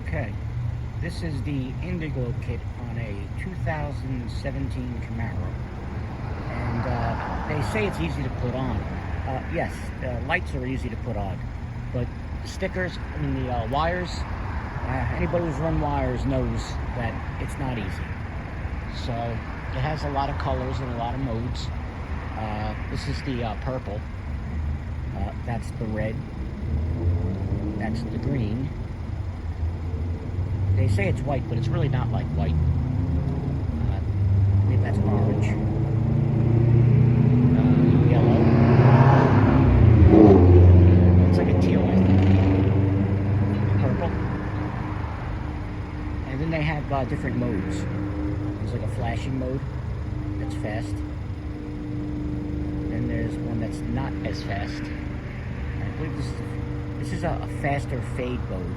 Okay, this is the Indigo kit on a 2017 Camaro, and they say it's easy to put on. Yes, the lights are easy to put on, but the stickers, the wires, anybody who's run wires knows that it's not easy. So it has a lot of colors and a lot of modes. This is the purple, that's the red, that's the green. They say it's white, but it's really not like white. I believe that's orange. Yellow. It's like a teal, I think. Purple. And then they have different modes. There's like a flashing mode that's fast. Then there's one that's not as fast. I believe this is a faster fade mode.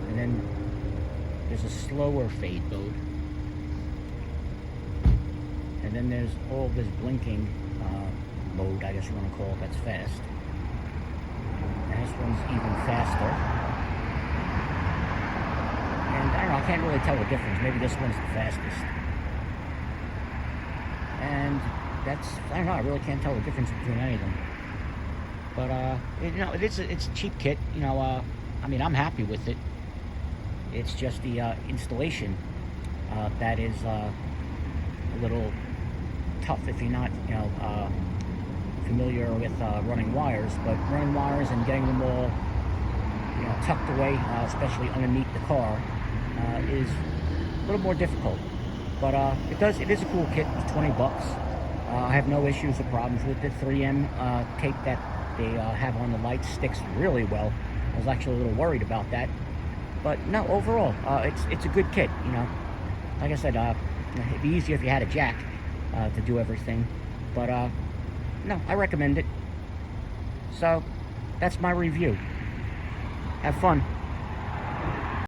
And then there's a slower fade mode. And then there's all this blinking mode, I guess you want to call it, that's fast. And this one's even faster. And I don't know, I can't really tell the difference. Maybe this one's the fastest. And that's, I don't know, I really can't tell the difference between any of them. But, it's a cheap kit. I'm happy with it. It's just the installation that is a little tough if you're not, familiar with running wires. But running wires and getting them all, tucked away, especially underneath the car, is a little more difficult. But it is a cool kit. It's $20. I have no issues or problems with it. 3M tape that they have on the lights sticks really well. I was actually a little worried about that. But no, overall, it's a good kit, Like I said, it'd be easier if you had a jack to do everything. But no, I recommend it. So, that's my review. Have fun.